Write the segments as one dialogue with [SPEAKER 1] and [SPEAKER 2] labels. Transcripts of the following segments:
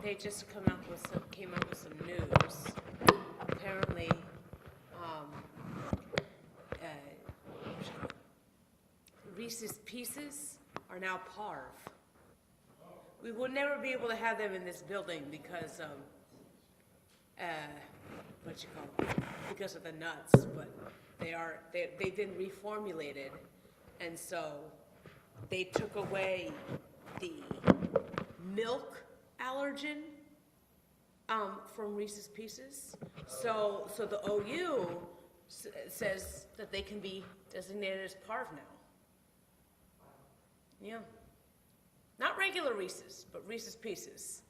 [SPEAKER 1] they just came up with some news. Apparently, Reese's Pieces are now Parv. We will never be able to have them in this building because because of the nuts, but they've been reformulated, and so they took away the milk allergen from Reese's Pieces. So the OU says that they can be designated as Parv now. Yeah. Not regular Reese's, but Reese's Pieces.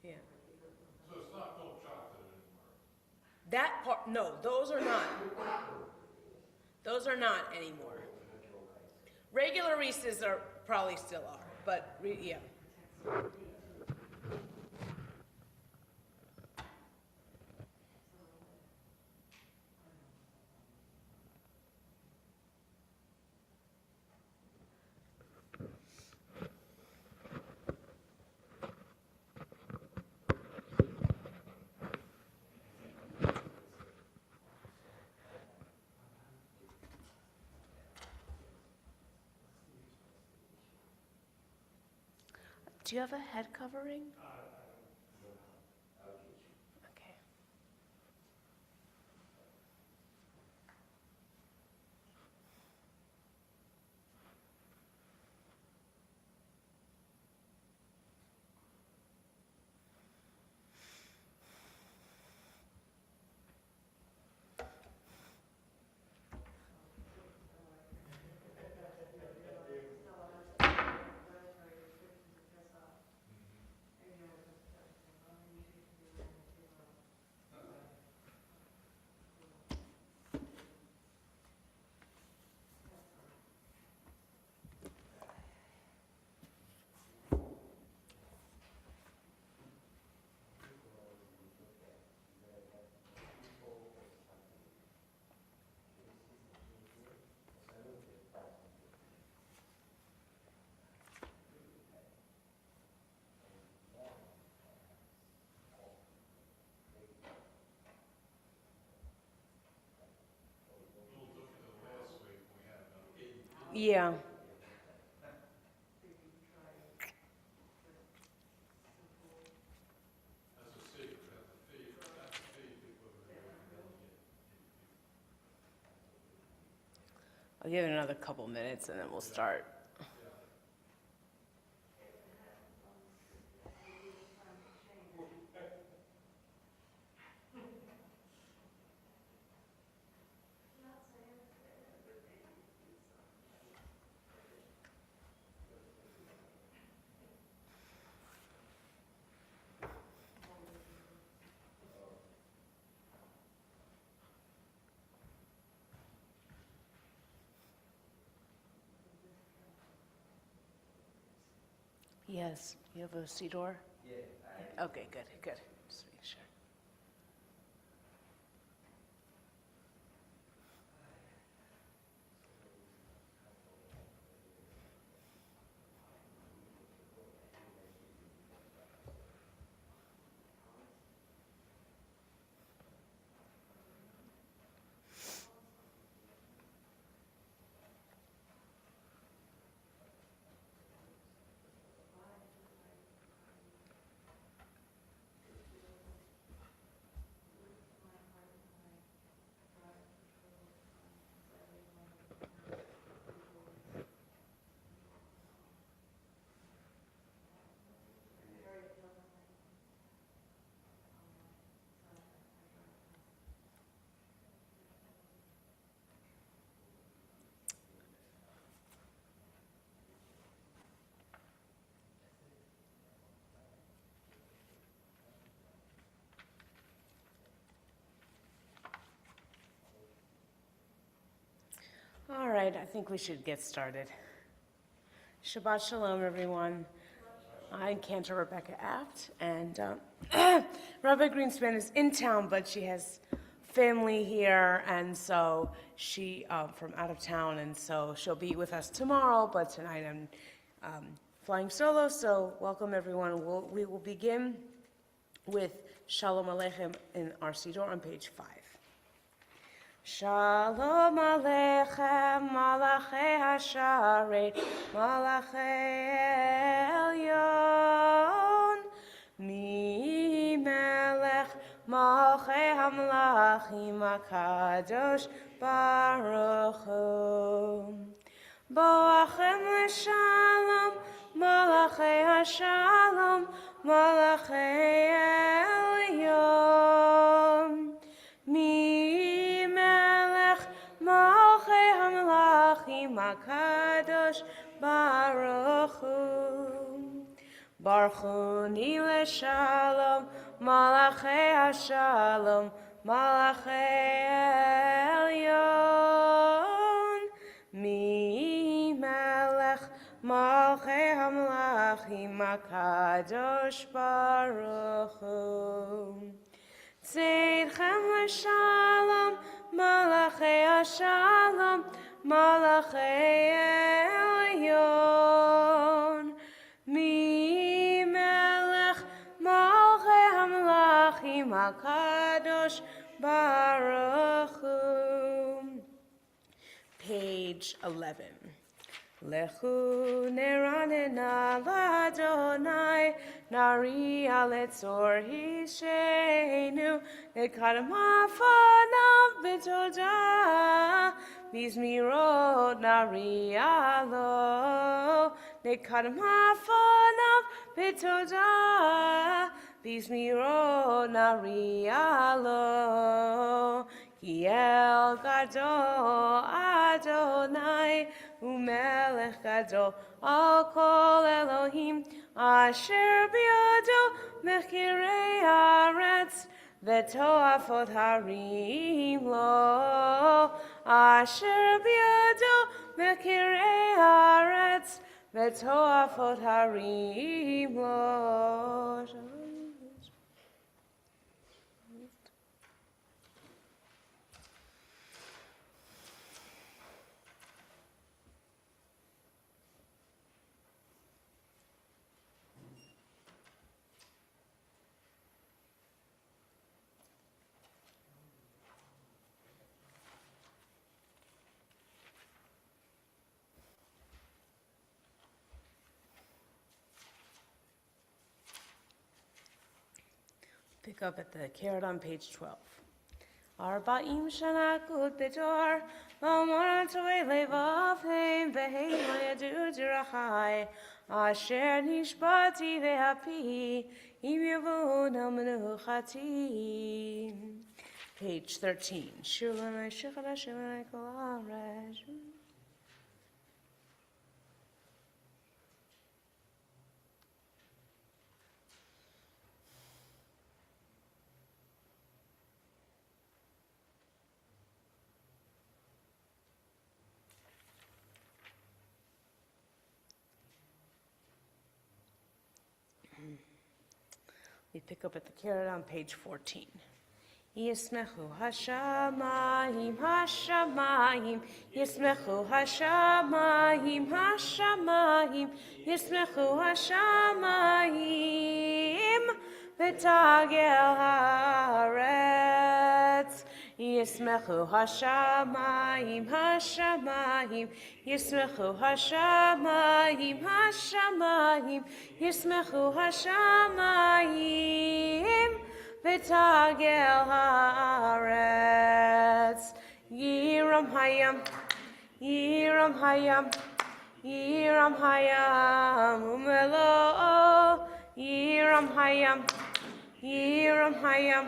[SPEAKER 1] Yeah.
[SPEAKER 2] So it's not milk chocolate anymore?
[SPEAKER 1] That part, no, those are not. Those are not anymore. Regular Reese's are probably still are, but yeah. Do you have a head covering? Okay. Yeah. I'll give it another couple minutes and then we'll start. Yes, you have a C-door? Yeah. Okay, good, good. Just make sure. All right, I think we should get started. Shabbat Shalom, everyone. I'm Cantor Rebecca Apt, and Rabbi Greenspan is in town, but she has family here, and so she from out of town, and so she'll be with us tomorrow. But tonight I'm flying solo, so welcome everyone. We will begin with Shalom Aleichem in our Siddur on page 5. Shalom Aleichem, Malachei Hasharet, Malachei Elyon, Mi Melech, Malchei Hamlachim, HaKadosh Baruch Hu. Boachem l'shalom, Malachei Hashalom, Malachei Elyon, Mi Melech, Malchei Hamlachim, HaKadosh Baruch Hu. Baruchuni l'shalom, Malachei Hashalom, Malachei Elyon, Mi Melech, Malchei Hamlachim, HaKadosh Baruch Hu. Tzedchem l'shalom, Malachei Hashalom, Malachei Elyon, Mi Melech, Malchei Hamlachim, HaKadosh Baruch Hu. Page 11. Lechu neranena l'Adonai, nari aletzor hishenu, nekadamafanav b'toda, bizmirot nari alo, nekadamafanav b'toda, bizmirot nari alo. Ki el gadol Adonai, umelech gadol al kol Elohim, asher biyado mechirei haaretz, v'toafot harim lo, asher biyado mechirei haaretz, v'toafot harim lo. Pick up at the carrot on page 12. Arba'im shana kut b'tor, v'amor tovei levavim, v'hei lo yadu derachai, asher nishbati v'hapi, im yavun al menuchati. Page 13. Shir l'nei shechad Hashem l'nei kol haaretz. We pick up at the carrot on page 14. Yismechu hashamayim, hashamayim, yismechu hashamayim, hashamayim, yismechu hashamayim, v'tagel haaretz. Yismechu hashamayim, hashamayim, yismechu hashamayim, hashamayim, yismechu hashamayim, v'tagel haaretz. Yiram hayam, yiram hayam, yiram hayam, umelo. Yiram hayam, yiram hayam,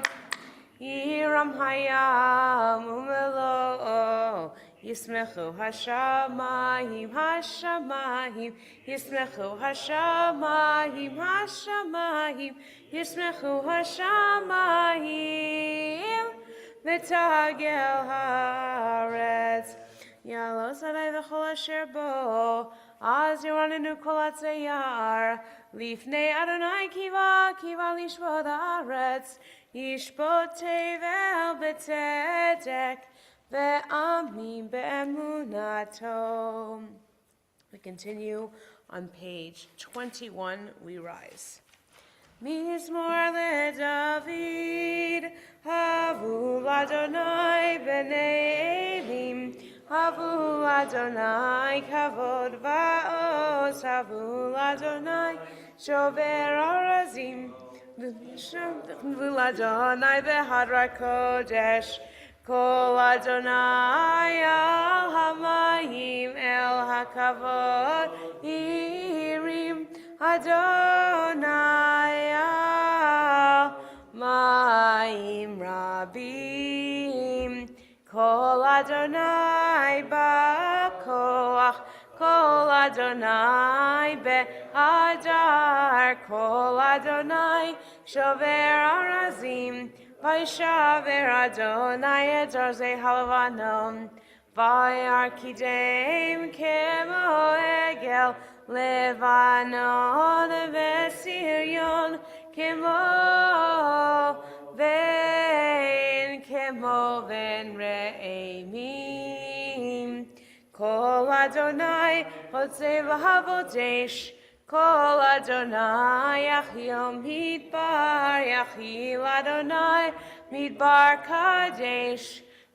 [SPEAKER 1] yiram hayam, umelo. Yismechu hashamayim, hashamayim, yismechu hashamayim, hashamayim, yismechu hashamayim, v'tagel haaretz. Yalos alei v'chol asher bo, az yoranenu kol atzeyar, lifnei Adonai kiva, kiva lishvod haaretz, yishbot tevel b'tzedek, ve'amim be'emunato. We continue on page 21, we rise. Mizmor leDavid, havu Adonai b'nei Elim, havu Adonai kavod va'oz, havu Adonai shover arazim, havu Adonai behadrat kodesh, kol Adonai al hamayim el hakavod irim, Adonai al maim rabim, kol Adonai ba'koach, kol Adonai be'adar, kol Adonai shover arazim, vayishaver Adonai et zarzei halvanom, vayarkidem kemo egel, Levanon v'Sirion kemo ven re'emim, kol Adonai hotzei v'havodesh, kol Adonai yachil midbar, yachil Adonai midbar kadesh,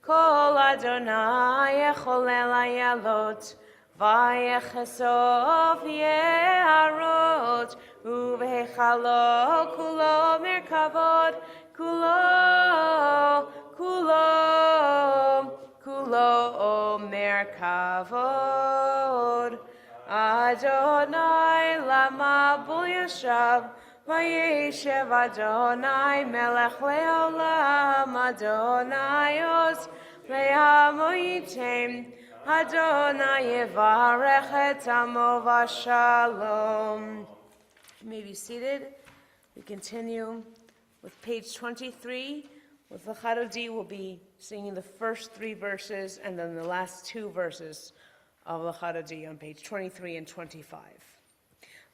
[SPEAKER 1] kol Adonai yecholel ayalot, Vayechesov yeharot, uvechalo kulo merkavod, kulo merkavod. Adonai lama bo yashav, vayeshev Adonai melech leolam, Adonai oz le'amo yitem, Adonai yevarech et amo v'shalom. You may be seated. We continue with page 23. With Lachadodi, we'll be singing the first 3 verses and then the last 2 verses of Lachadodi on page 23 and 25.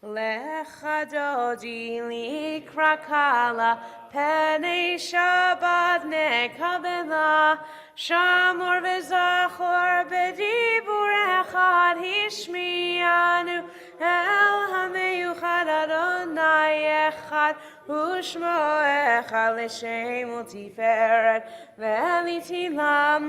[SPEAKER 1] Lechadodi likra kala, penei Shabbat nekabela, shamor v'zachor b'dibur echad hishmianu, el hameyuchad Adonai echad, ushmo echad l'shem u'tiferet v'litilam.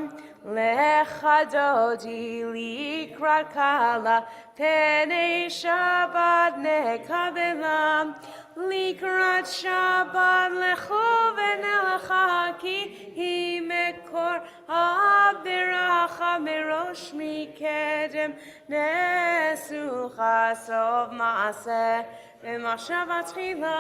[SPEAKER 1] Lechadodi likra kala, penei Shabbat nekabela, likrat Shabbat lecho v'nelecha, ki hi mekor abiracha merosh mikedem, nesucha sov maaseh v'machshava tchila.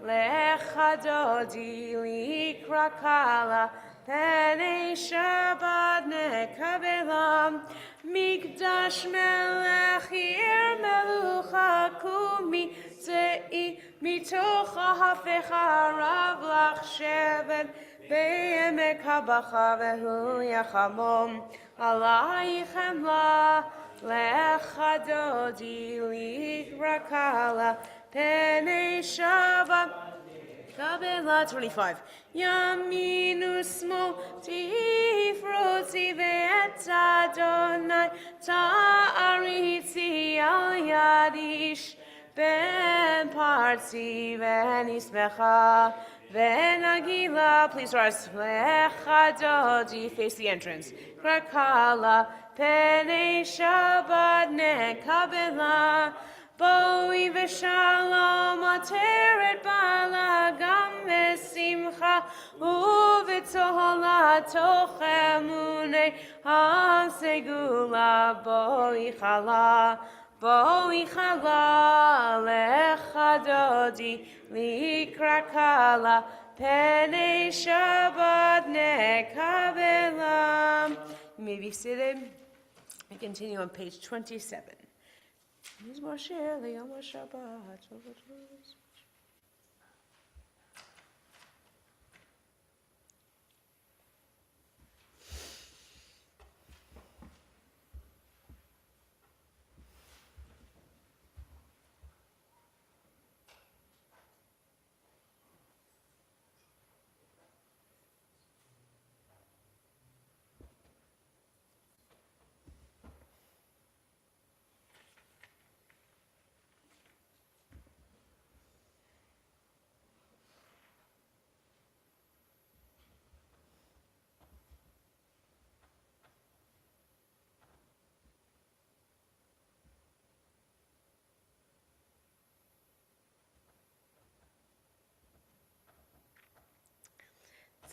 [SPEAKER 1] Lechadodi likra kala, penei Shabbat nekabela, mikdash melech ir melucha kumi zei, mitocha hafecha rav lach shevet, be'emek habacha vehu yachamom, alaychem la. Lechadodi likra kala, penei Shabbat Kabela 25. Yaminu smo tifroti ve'et Adonai ta'aritzi al yadish, ben parti ve'nismecha ve'nagila. Please rise. Lechadodi, face the entrance. Krakala penei Shabbat nekabela, Boi v'shalom ateret bala, gam v'simcha u'v'tohola toch emunei ha'segula. Boi chala lechadodi likra kala, penei Shabbat nekabela. You may be seated. We continue on page 27. Mizmor shir liyom Shabbat.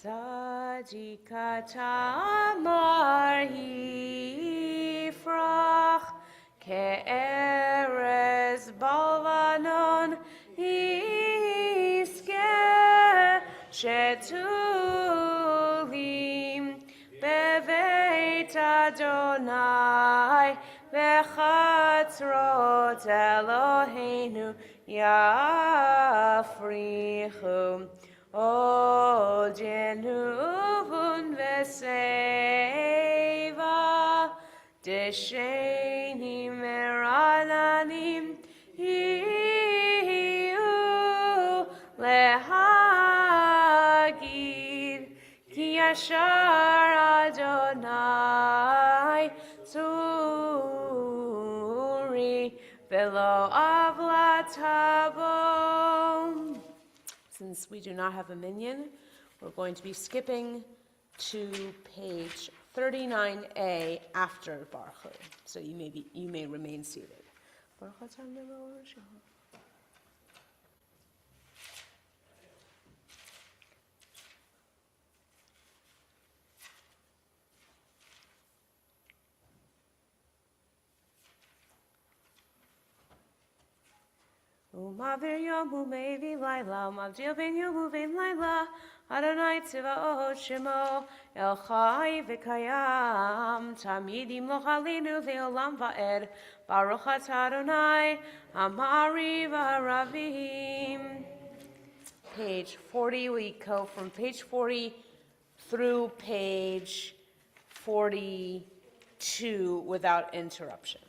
[SPEAKER 1] Tzadikata Amar Yifrach Ke'erez Balvanon Yiskeh Shetulim Beveit Adonai Vechatzrot Eloheinu Yafrichu O Jenuvun Veseva Deshenim Merananim Hiu Lehagid Ki Yashar Adonai Zuri Velo Avlatabo. Since we do not have a minyan, we're going to be skipping to page 39a after Baruch Hu. So you may remain seated. Baruch Atam Nemo Rishon. Umavir yomu mevi laila, umavdil ben yomu ben laila, Adonai tzivaot shemo, El chai v'kayam, Tamidim lo chalinu le'olam va'ed, Baruch atah Adonai, Amari v'aravim. Page 40, we go from page 40 through page 42 without interruption.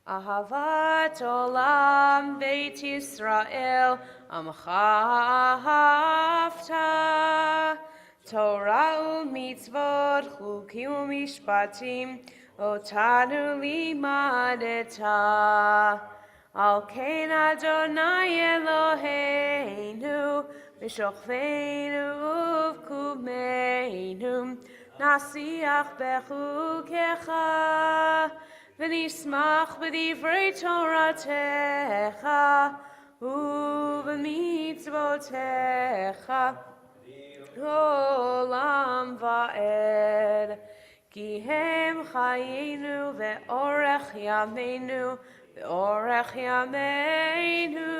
[SPEAKER 1] Ahavat olam beit Yisrael amcha hafta Torah u'mitzvot chukim u'mishpatim otanu limadeta Al ken Adonai Eloheinu v'shochveinu uvkumeinu nasiach bechukecha V'nismach b'divrei Toratecha u'b'mitzvotecha olam va'ed Ki hem chayenu ve'orech yameinu ve'orech yameinu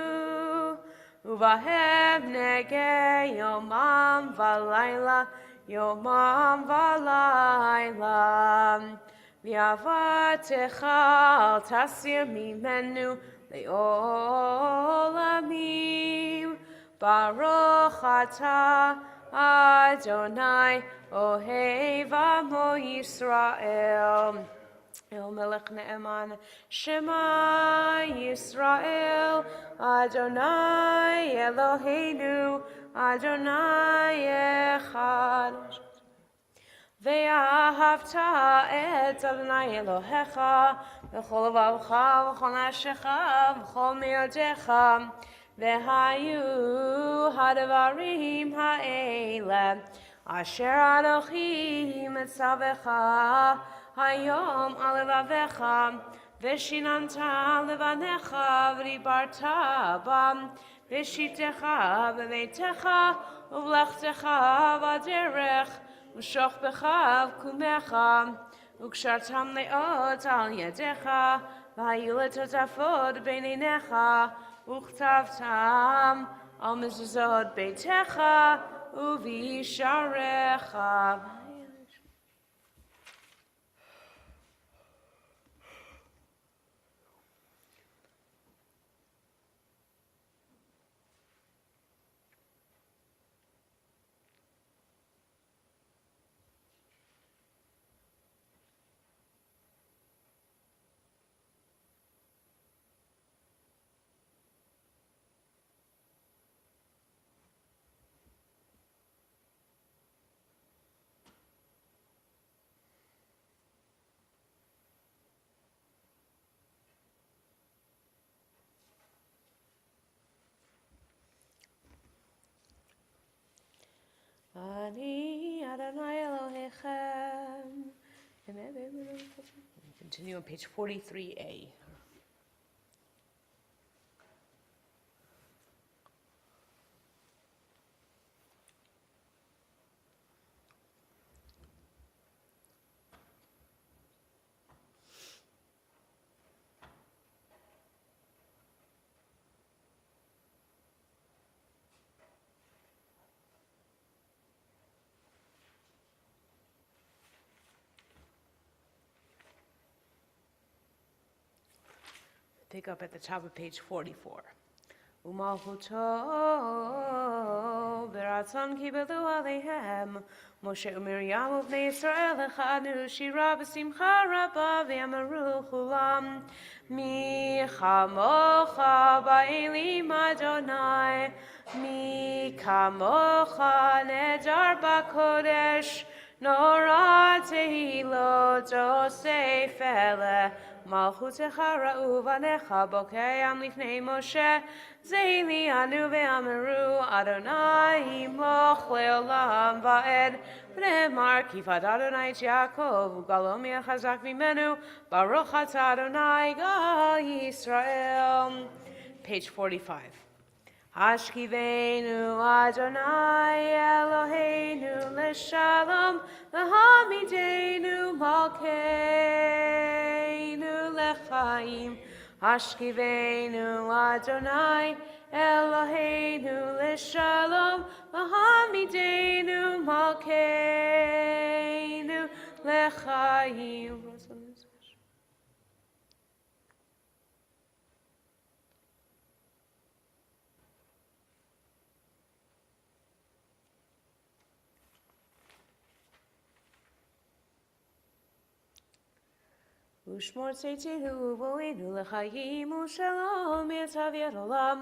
[SPEAKER 1] u'vahem negeh yomam v'layla yomam v'layla V'avatecha al tasir mimenu le'olamim Baruch atah Adonai ohev amo Yisrael El melech ne'eman Shema Yisrael Adonai Eloheinu Adonai echad ואהבת את אדוני אלוהיך בכל לבבך ובכל נפשך ובכל מאודיך והיו הדברים האלה אשר אנוכי מצווך היום על לבביך ושיננת לבניך ודיברת בם בשיטתך בביתך ובלכתך בדרך ושוכבך וקומך וקשרתם לאות על ידיך והיו לטוטפות בין עיניך וכתבתם על מזוזות ביתך ובשעריך Ani Adonai Elohechem. Continue on page 43a. Pick up at the top of page 44. Umalchuto beratzon kibbutzu aleihem Moshe uMiriam uvnei Yisrael echadnu shira b'simcha rabba v'yamaru chulam Mi chamocha ba'elim Adonai Mi kamocha nedar b'kodesh Nora tehilot osef eleh Malchutecha ra'u vanecha bokeyam lifnei Moshe Zeili anu ve'amaru Adonai imoch leolam va'ed V'nemar kifad Adonai et Yaakov Ugalo mi'achazak v'imenu Baruch atah Adonai gal Yisrael. Page 45. Hashkivenu Adonai Eloheinu leshalom V'hamidenu malkeinu lechaim Hashkivenu Adonai Eloheinu leshalom V'hamidenu malkeinu lechaim. Ushmor tzeitzenu uvoinu lechayim ushalom yetav olam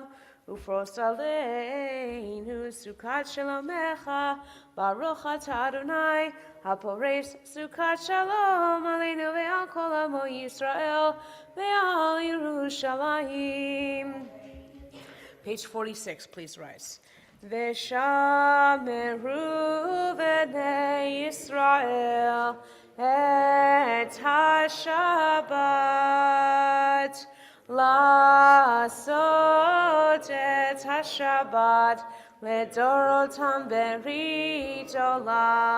[SPEAKER 1] ufros aleinu sukat shalomecha baruch atah Adonai hapores sukat shalom aleinu ve'al kol amo Yisrael ve'al Yerushalayim. Page 46, please rise. Veshameru v'nei Yisrael et ha-Shabbat Lasot et ha-Shabbat Ledorotam berit olam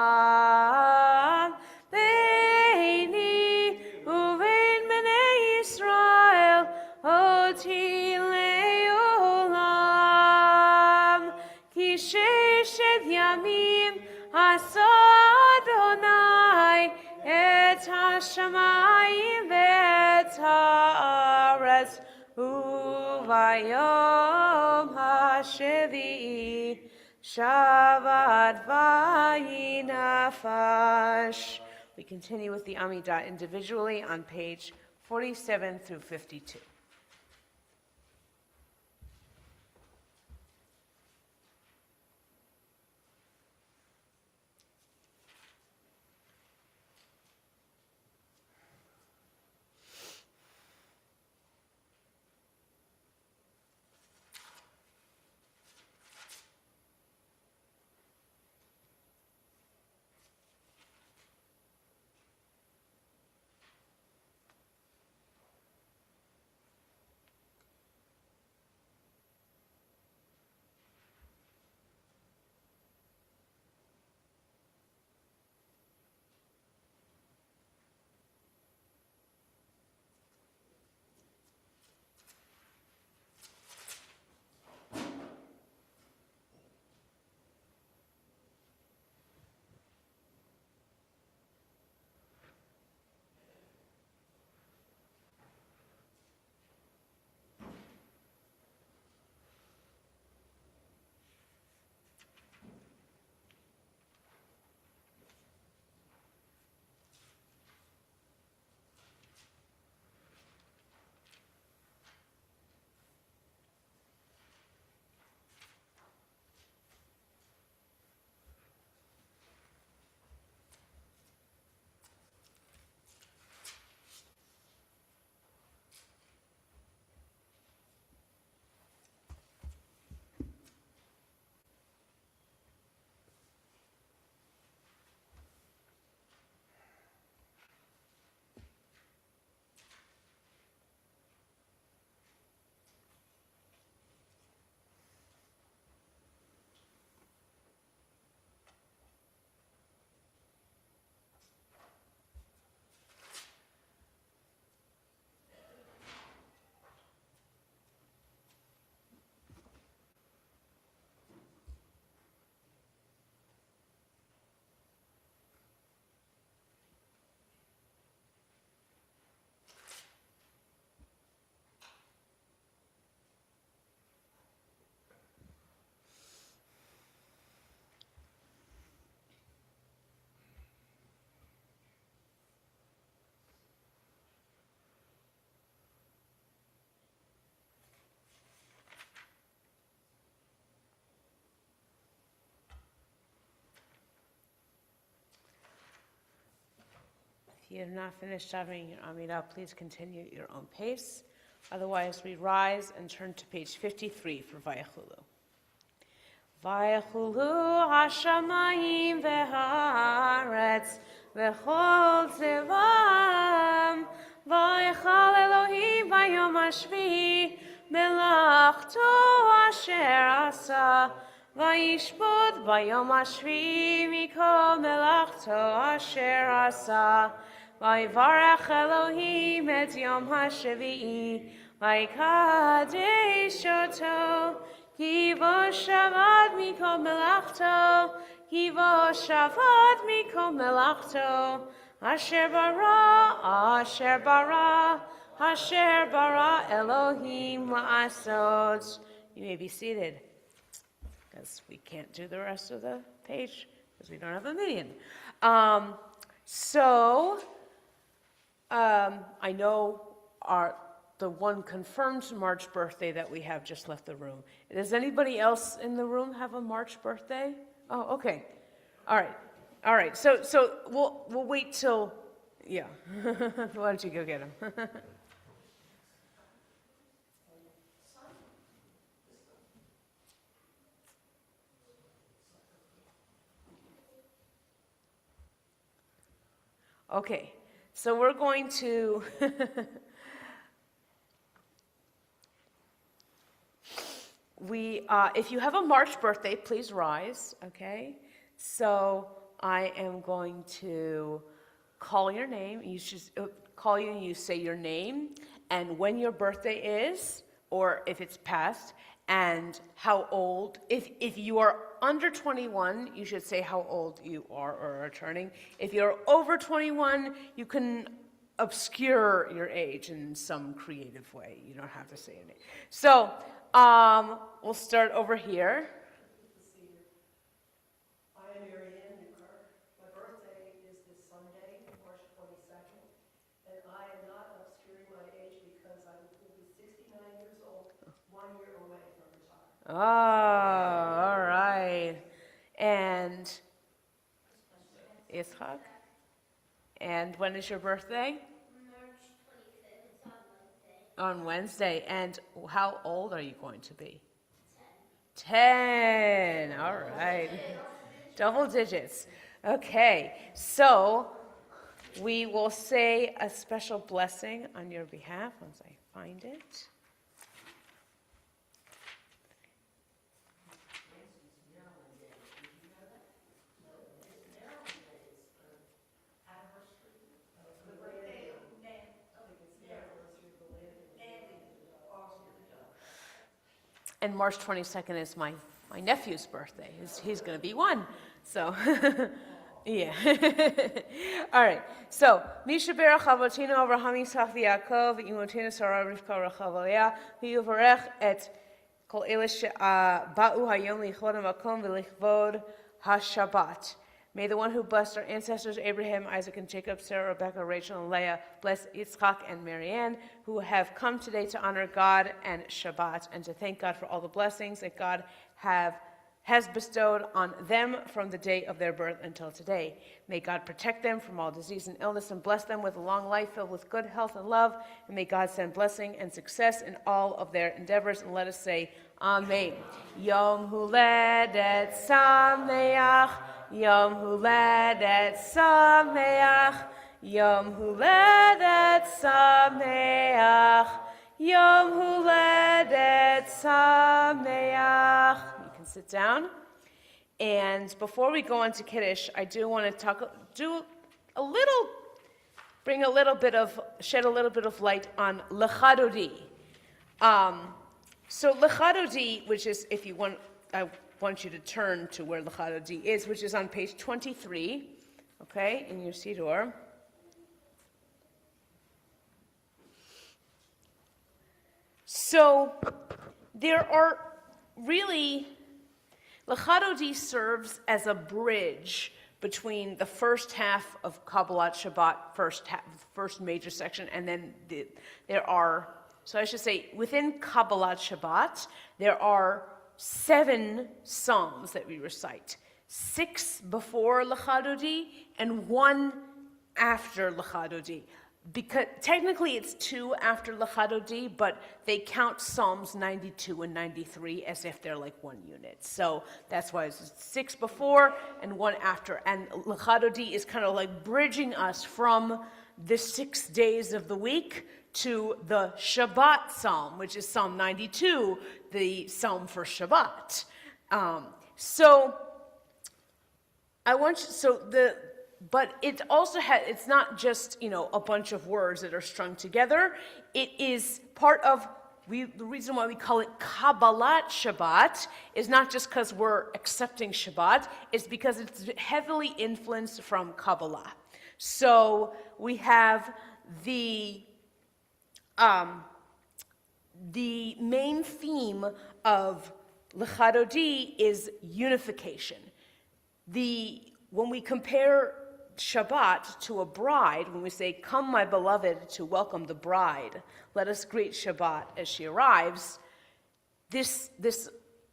[SPEAKER 1] Beini uvein bnei Yisrael oti leolam Ki sheshet yamim asa Adonai et ha-shamayim ve'et ha'aretz uvayom ha-shevi'i Shabbat vayinafash. We continue with the Amidah individually on page 47 through 52. If you have not finished davening your Amidah, please continue at your own pace. Otherwise, we rise and turn to page 53 for Vayachulu. Vayachulu hashamayim v'haaretz v'chol tzivam vaychal Elohim vayom hashvi melachto asher asa vayishbod vayom hashvi mikol melachto asher asa Vayivarach Elohim et yom hashvi'i vayikadesh oto ki vo shavad mikol melachto ki vo shavad mikol melachto asher bara Elohim la'asot. You may be seated because we can't do the rest of the page because we don't have a million. I know the one confirmed March birthday that we have just left the room. Does anybody else in the room have a March birthday? Oh, okay. All right. So we'll wait till, yeah. Why don't you go get him? Okay. So we're going to if you have a March birthday, please rise, okay? So I am going to call your name. You should call you and you say your name and when your birthday is, or if it's past, and how old. If you are under 21, you should say how old you are or are turning. If you're over 21, you can obscure your age in some creative way. You don't have to say it. So we'll start over here.
[SPEAKER 3] I am Marianne Newkirk. My birthday is this Sunday, March 22nd, and I am not obscuring my age because I will be 69 years old, 1 year away from retirement.
[SPEAKER 1] Oh, all right. And Yitzchak? And when is your birthday?
[SPEAKER 4] March 25th. It's on Wednesday.
[SPEAKER 1] On Wednesday. And how old are you going to be?
[SPEAKER 4] 10.
[SPEAKER 1] 10. All right. Double digits. Okay. So we will say a special blessing on your behalf once I find it. And March 22nd is my nephew's birthday. He's going to be 1. So, yeah. All right. So, Misha berach avotinu Avraham Yitzchak v'Yaakov v'imotinu Sarah Rivka Rachav Leah v'yuvarech et kol ele ba'u hayom lichvod hamakom v'lichvod haShabbat. May the one who blessed our ancestors, Abraham, Isaac, and Jacob, Sarah, Rebecca, Rachel, and Leah, bless Yitzchak and Marianne, who have come today to honor God and Shabbat, and to thank God for all the blessings that God has bestowed on them from the day of their birth until today. May God protect them from all disease and illness, and bless them with a long life filled with good health and love, and may God send blessing and success in all of their endeavors, and let us say, Amen. Yom Huledet Sameach. Yom Huledet Sameach, Yom Huledet Sameach, Yom Huledet Sameach. You can sit down. And before we go on to Kiddush, I do want to shed a little bit of light on Lechadodi. So Lechadodi, which is, if you want, I want you to turn to where Lechadodi is, which is on page 23, okay, in your Siddur. So there are really, Lechadodi serves as a bridge between the first half of Kabbalat Shabbat, first major section, and then so I should say, within Kabbalat Shabbat, there are 7 psalms that we recite. 6 before Lechadodi and 1 after L'chadodi. Because technically it's 2 after L'chadodi, but they count Psalms 92 and 93 as if they're like one unit. So that's why it's 6 before and 1 after. And L'chadodi is kind of like bridging us from the 6 days of the week to the Shabbat Psalm, which is Psalm 92, the Psalm for Shabbat. But it also it's not just, a bunch of words that are strung together. It is part of, the reason why we call it Kabbalat Shabbat is not just because we're accepting Shabbat, it's because it's heavily influenced from Kabbalah. So we have the main theme of L'chadodi is unification. When we compare Shabbat to a bride, when we say, "Come, my beloved, to welcome the bride, let us greet Shabbat as she arrives," this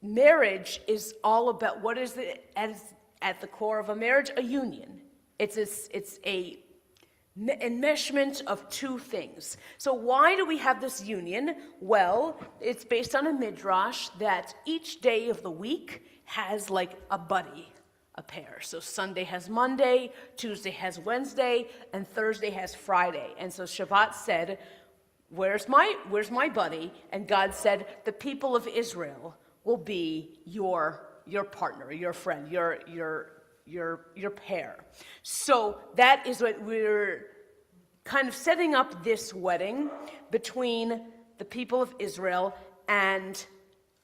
[SPEAKER 1] marriage is all about, what is it at the core of a marriage? A union. It's a enmeshment of 2 things. So why do we have this union? Well, it's based on a midrash that each day of the week has like a buddy, a pair. So Sunday has Monday, Tuesday has Wednesday, and Thursday has Friday. And so Shabbat said, where's my buddy? And God said, the people of Israel will be your partner, your friend, your pair. So that is what we're kind of setting up, this wedding between the people of Israel and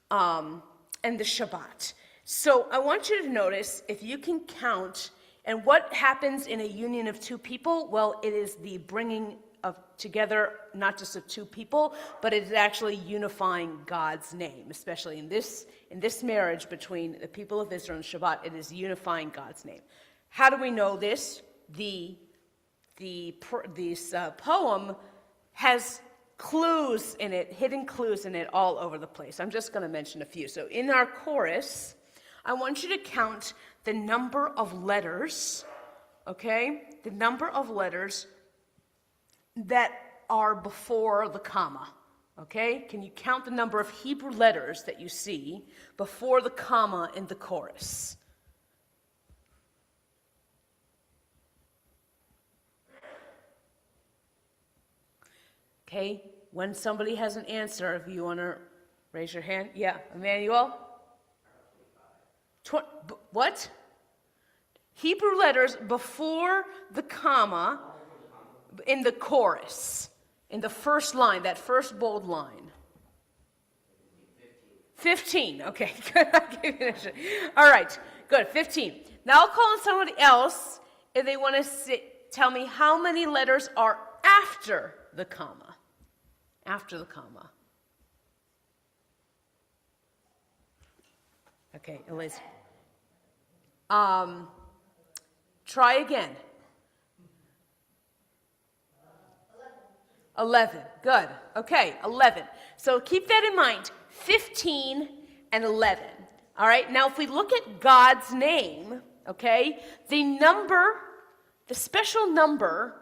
[SPEAKER 1] the Shabbat. So I want you to notice, if you can count, and what happens in a union of 2 people? Well, it is the bringing of together, not just of 2 people, but it is actually unifying God's name, especially in this marriage between the people of Israel and Shabbat. It is unifying God's name. How do we know this? This poem has clues in it, hidden clues in it all over the place. I'm just going to mention a few. So in our chorus, I want you to count the number of letters, okay? The number of letters that are before the comma, okay? Can you count the number of Hebrew letters that you see before the comma in the chorus? Okay, when somebody has an answer, if you want to raise your hand. Yeah, Emmanuel? What? Hebrew letters before the comma in the chorus, in the first line, that first bold line. 15. Okay, good. All right, good. 15. Now I'll call on somebody else if they want to tell me how many letters are after the comma. After the comma. Okay, Elise. Try again. 11. Good. Okay, 11. So keep that in mind. 15 and 11. All right, now if we look at God's name, okay, the special number,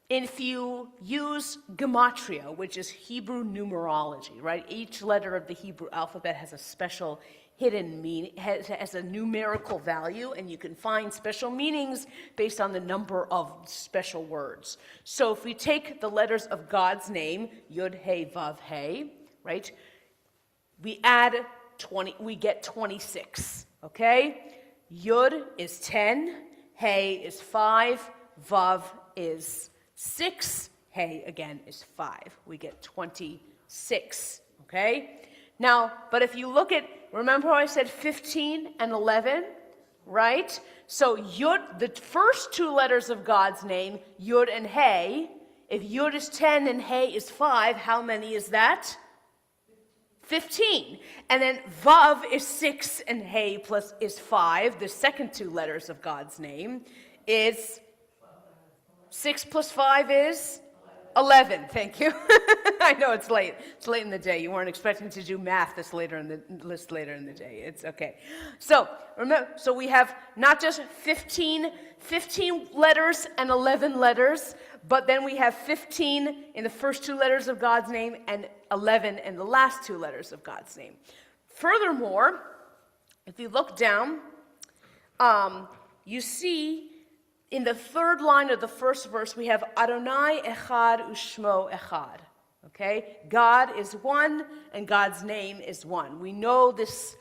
[SPEAKER 1] if you use gematria, which is Hebrew numerology, right? Each letter of the Hebrew alphabet has a special hidden meaning, has a numerical value, and you can find special meanings based on the number of special words. So if we take the letters of God's name, Yud, He, Vav, He, right? We add 20, we get 26, okay? Yud is 10, He is 5, Vav is 6, He again is 5. We get 26, okay? Now, but if you look at, remember how I said 15 and 11, right? So Yud, the first 2 letters of God's name, Yud and He, if Yud is 10 and He is 5, how many is that? 15. And then Vav is 6 and He plus is 5. The second 2 letters of God's name is 6 plus 5 is 11. Thank you. I know it's late. It's late in the day. You weren't expecting to do math this later in the day. It's okay. So remember, so we have not just 15 letters and 11 letters, but then we have 15 in the first two letters of God's name and 11 in the last two letters of God's name. Furthermore, if you look down, you see in the third line of the first verse, we have Adonai Echad Ushmo Echad. Okay? God is one, and God's name is one. We know this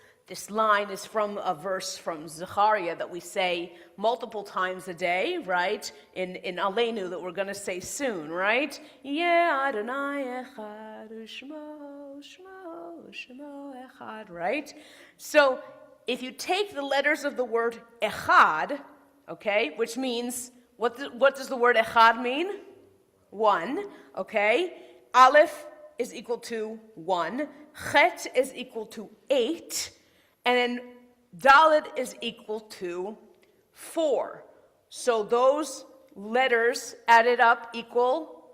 [SPEAKER 1] line is from a verse from Zechariah that we say multiple times a day, right? In Aleinu that we're going to say soon, right? Yeah, Adonai Echad Ushmo Echad, right? So if you take the letters of the word Echad, okay, which means, what does the word echad mean? One, okay? Aleph is equal to 1, Chet is equal to 8, and then Dalet is equal to 4. So those letters added up equal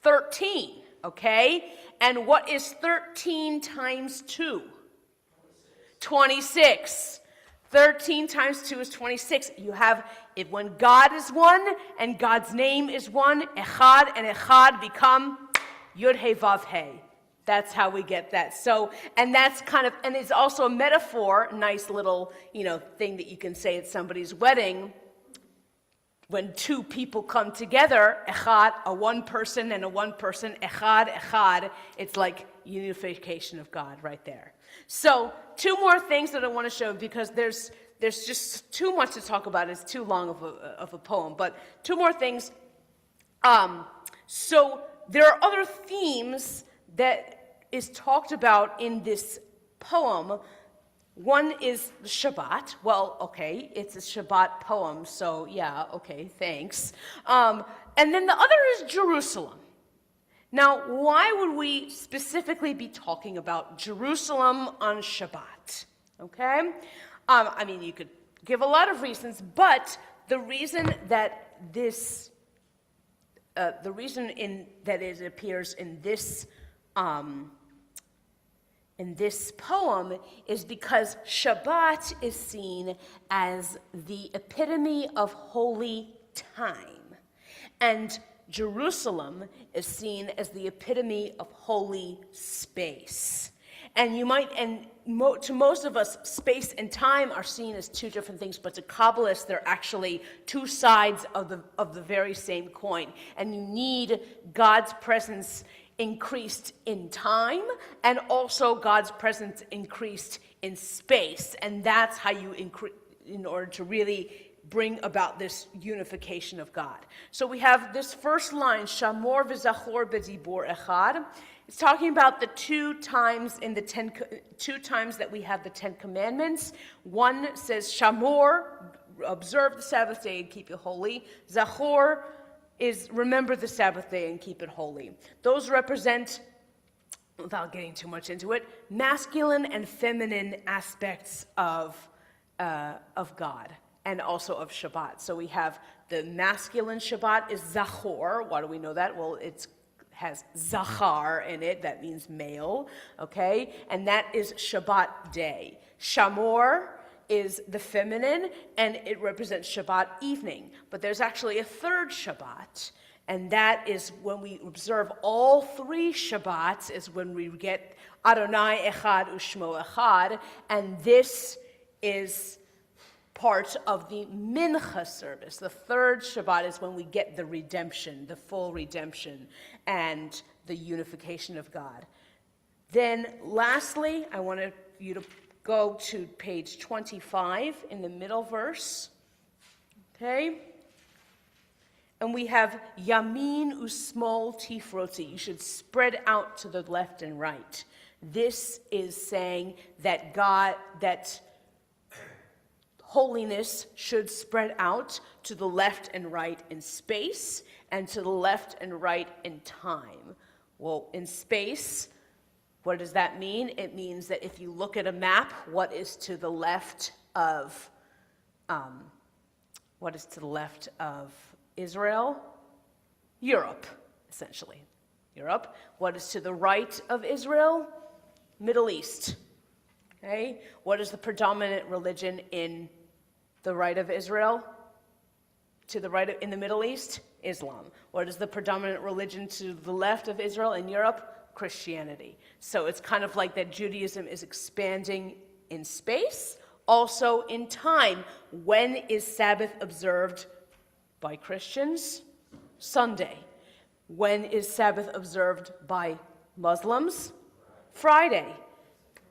[SPEAKER 1] 13, okay? And what is 13 times 2? 26. 13 times 2 is 26. You have, when God is one and God's name is one, Echad and Echad become Yud He Vav He. That's how we get that. So, and that's kind of, and it's also a metaphor, nice little, thing that you can say at somebody's wedding. When two people come together, Echad, a one person and a one person, Echad, Echad, it's like unification of God right there. So, two more things that I want to show because there's just too much to talk about. It's too long of a poem, but two more things. So there are other themes that is talked about in this poem. One is Shabbat. Well, okay, it's a Shabbat poem, so yeah, okay, thanks. And then the other is Jerusalem. Now, why would we specifically be talking about Jerusalem on Shabbat? Okay? I mean, you could give a lot of reasons, but the reason that that it appears in this poem is because Shabbat is seen as the epitome of holy time, and Jerusalem is seen as the epitome of holy space. And to most of us, space and time are seen as two different things, but to Kabbalists, they're actually two sides of the very same coin. And you need God's presence increased in time, and also God's presence increased in space. And that's how you increase, in order to really bring about this unification of God. So we have this first line, Shamor v'zachor b'dibur echad. It's talking about the two times that we have the Ten Commandments. One says Shamor, observe the Sabbath day and keep it holy. Zachor is remember the Sabbath day and keep it holy. Those represent, without getting too much into it, masculine and feminine aspects of God, and also of Shabbat. So we have the masculine Shabbat is Zachor. Why do we know that? Well, it has Zachar in it. That means male, okay? And that is Shabbat day. Shamor is the feminine, and it represents Shabbat evening. But there's actually a third Shabbat, and that is when we observe all three Shabbats is when we get Adonai Echad Ushmo Echad, and this is part of the Mincha service. The third Shabbat is when we get the redemption, the full redemption, and the unification of God. Then lastly, I want you to go to page 25 in the middle verse. Okay? And we have Yamin Usmol Tifroti. You should spread out to the left and right. This is saying that holiness should spread out to the left and right in space and to the left and right in time. Well, in space, what does that mean? It means that if you look at a map, what is to the left of Israel? Europe, essentially. Europe. What is to the right of Israel? Middle East. Okay? What is the predominant religion in the right of Israel? To the right in the Middle East? Islam. What is the predominant religion to the left of Israel in Europe? Christianity. So it's kind of like that Judaism is expanding in space, also in time. When is Sabbath observed by Christians? Sunday. When is Sabbath observed by Muslims? Friday.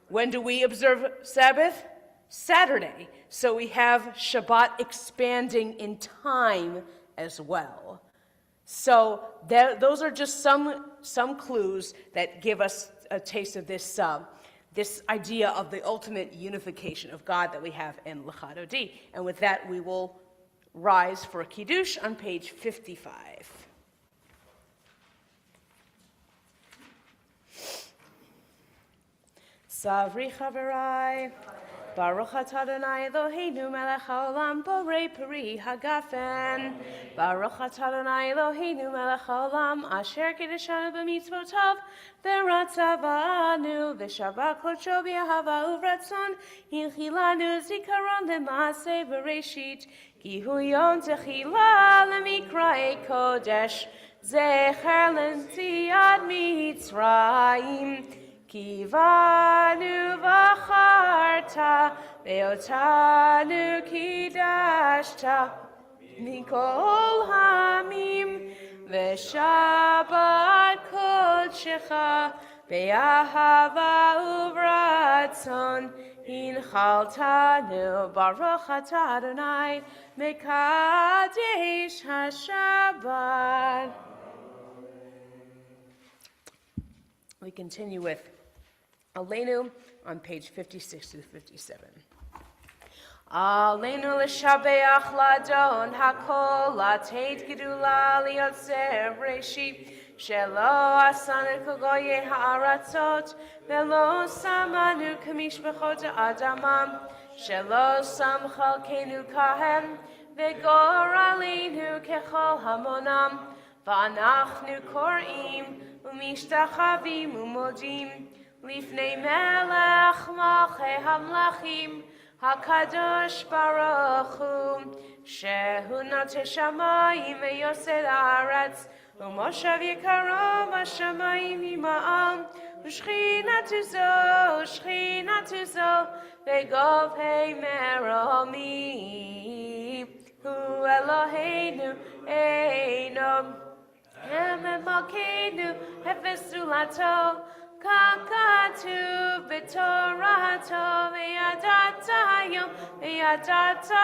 [SPEAKER 1] When do we observe Sabbath? Saturday. So we have Shabbat expanding in time as well. So those are just some clues that give us a taste of this this idea of the ultimate unification of God that we have in L'chad Odi. And with that, we will rise for a Kiddush on page 55. Savri Chaverai, Baruch atah Adonai Eloheinu melech haolam borei peri hagafen. Baruch atah Adonai Eloheinu melech haolam asher kiddushanu b'mitzvotav v'ratzavanu v'shavah kodsho b'ahava uvratzon hilchilanu zikaron l'maaseh bereshit ki hu yom techila l'mikra'ei kodesh zecher l'nsiat Mitzrayim. Kivanu v'acharta ve'otanu kidashta mikol hamim ve'shabbat kodshecha ve'ahava uvratzon hinchaltanu baruch atah Adonai mekadesh hashabbat. We continue with Aleinu on page 56 to 57. Aleinu l'shabeach ladon hakol lateit gedula liyotzer reshi shelo asanu kogoye ha'aratzot velo samanu kamishbechot adamam shelo sam chalkenu kahem v'goralinu kechol hamonam v'anachnu korim umishtachavim umodim Lifnei melech malchei hamlachim hakadosh baruch hu shehu notei shamayim v'yosed haaretz umoshav yikarom hashamayim ima'am u'shchinatu zo v'gov hei meromi hu Eloheinu eino Emet malkeinu hefes zulato Kakatu b'torato v'yadata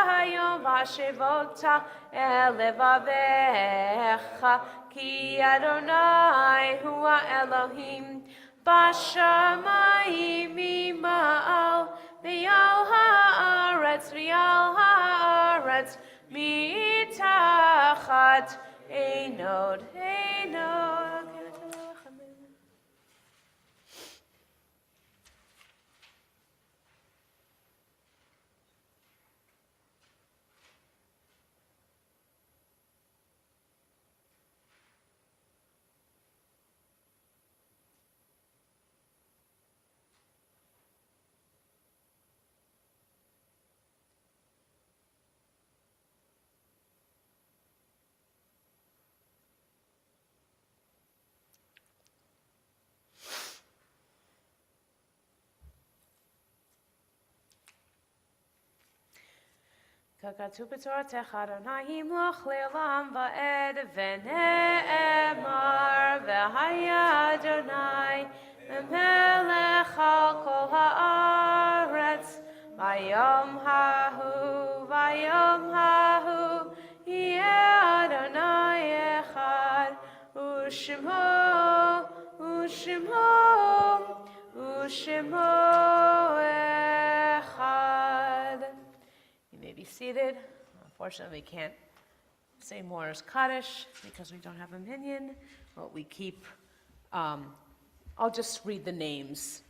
[SPEAKER 1] hayom v'ashevota elevavecha ki Adonai hua Elohim b'shamayim ima'al v'yal haaretz mitachat einod. Kakatu b'toratecha Adonai yimloch le'olam va'ed v'ne'emar v'haya Adonai melech al kol ha'aretz v'yom hahu yeh Adonai echad u'shemo echad. You may be seated. Unfortunately, we can't say Morris Kaddish because we don't have a minyan, but we keep, I'll just read the names.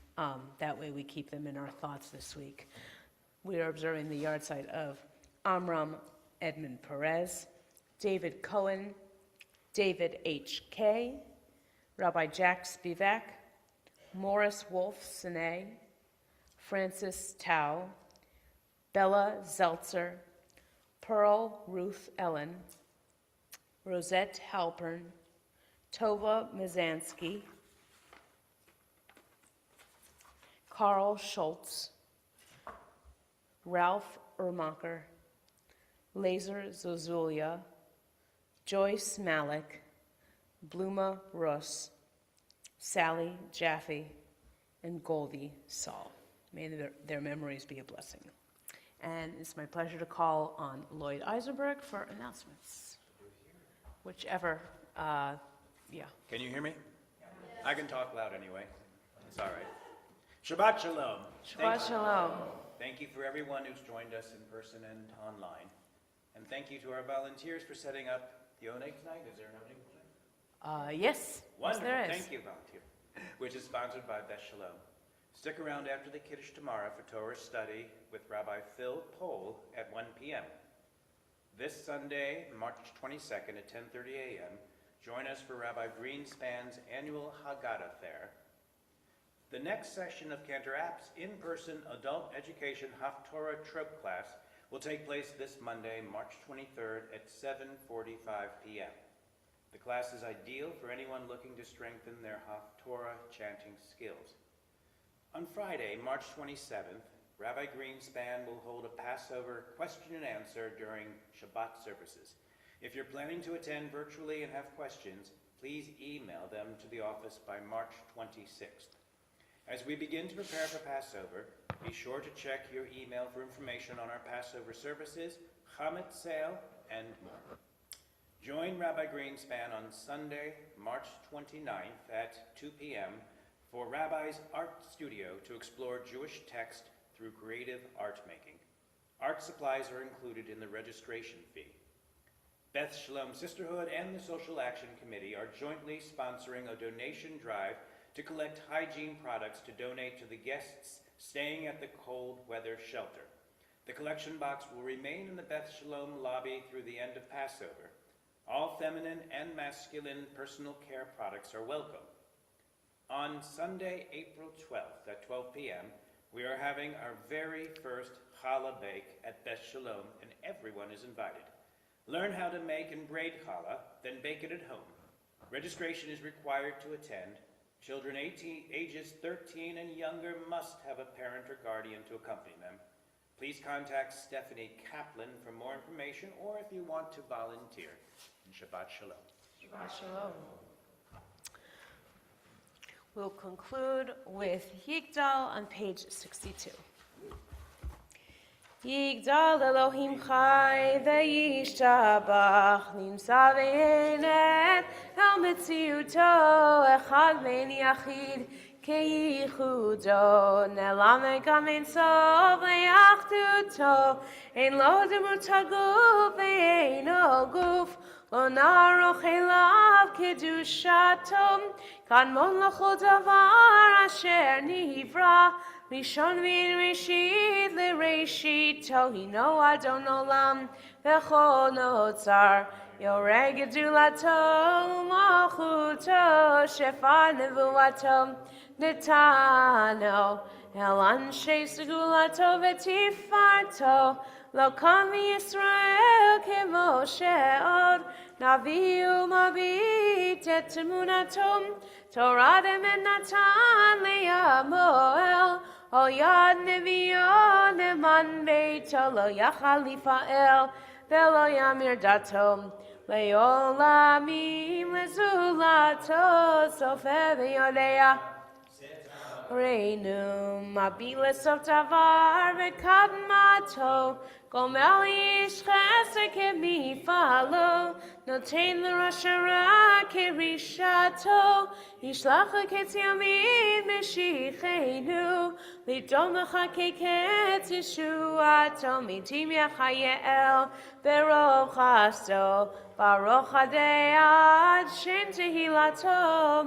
[SPEAKER 1] That way we keep them in our thoughts this week. We are observing the yahrzeit of Amram Edmund Perez, David Cohen, David H.K., Rabbi Jack Spivak, Morris Wolf Sine, Francis Tao, Bella Zeltzer, Pearl Ruth Ellen, Rosette Halpern, Tova Mizanski, Carl Schultz, Ralph Ermacher, Laser Zozulia, Joyce Malik, Bluma Russ, Sally Jaffe, and Goldie Saul. May their memories be a blessing. And it's my pleasure to call on Lloyd Eisenberg for announcements. Whichever, yeah.
[SPEAKER 5] Can you hear me? I can talk loud anyway. It's all right. Shabbat Shalom.
[SPEAKER 1] Shabbat Shalom.
[SPEAKER 5] Thank you for everyone who's joined us in person and online. And thank you to our volunteers for setting up the Oneg tonight. Is there an Oneg tonight?
[SPEAKER 1] Yes.
[SPEAKER 5] Wonderful.
[SPEAKER 1] Yes, there is.
[SPEAKER 5] Thank you, volunteer. Which is sponsored by Beth Shalom. Stick around after the Kiddush tomorrow for Torah study with Rabbi Phil Pohl at 1 p.m. This Sunday, March 22nd at 10:30 a.m., join us for Rabbi Greenspan's annual Haggadah Fair. The next session of Cantor App's in-person adult education Haftorah Trope class will take place this Monday, March 23rd at 7:45 p.m. The class is ideal for anyone looking to strengthen their Haftorah chanting skills. On Friday, March 27th, Rabbi Greenspan will hold a Passover question and answer during Shabbat services. If you're planning to attend virtually and have questions, please email them to the office by March 26th. As we begin to prepare for Passover, be sure to check your email for information on our Passover services, Chametz sale, and more. Join Rabbi Greenspan on Sunday, March 29th at 2 p.m. for Rabbi's Art Studio to explore Jewish text through creative art making. Art supplies are included in the registration fee. Beth Shalom Sisterhood and the Social Action Committee are jointly sponsoring a donation drive to collect hygiene products to donate to the guests staying at the cold weather shelter. The collection box will remain in the Beth Shalom lobby through the end of Passover. All feminine and masculine personal care products are welcome. On Sunday, April 12th at 12 p.m., we are having our very first challah bake at Beth Shalom, and everyone is invited. Learn how to make and braid challah, then bake it at home. Registration is required to attend. Children ages 13 and younger must have a parent or guardian to accompany them. Please contact Stephanie Kaplan for more information or if you want to volunteer. And Shabbat Shalom.
[SPEAKER 1] Shabbat Shalom. We'll conclude with Yigdal on page 62. Yigdal Elohim Chai ve'yishtabach nimsa ve'enet el metziuto echad ve'en yachid ke'ichudo nelamed gam ein sof le'achduto ein lo demut haguf ve'eino guf lo naroch elav kedushato kanmon l'chol davar asher nivra Rishon v'Rishit l'Rishito Hino Adon Olam v'chol notzar Yoreh gedulato malchuto shefa nevuato netano El anshe segulato v'tifarto Lo kam Yisrael k'Moshe od Navi umabit et emunatom Torah demen natan le'amoel Ol yad neviyo neman beito Lo yachal lifa'el Velo yamir datom Le'olamim lezulato Sofe v'yodea Reinu mabile sof davar v'kadmato Gomel ish chesed kemifalo Noten l'rosh hara kerishato Yishlach l'ketz yamid meshichenu Lidom lecha keketz yeshuato Mitim yachayel berov chasto Baruch Hadead Shem Tehilato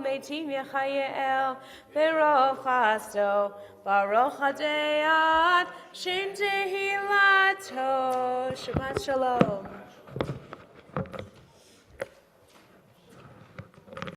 [SPEAKER 1] Meitim Yachayel Berov Chasto Baruch Hadead Shem Tehilato Shabbat Shalom.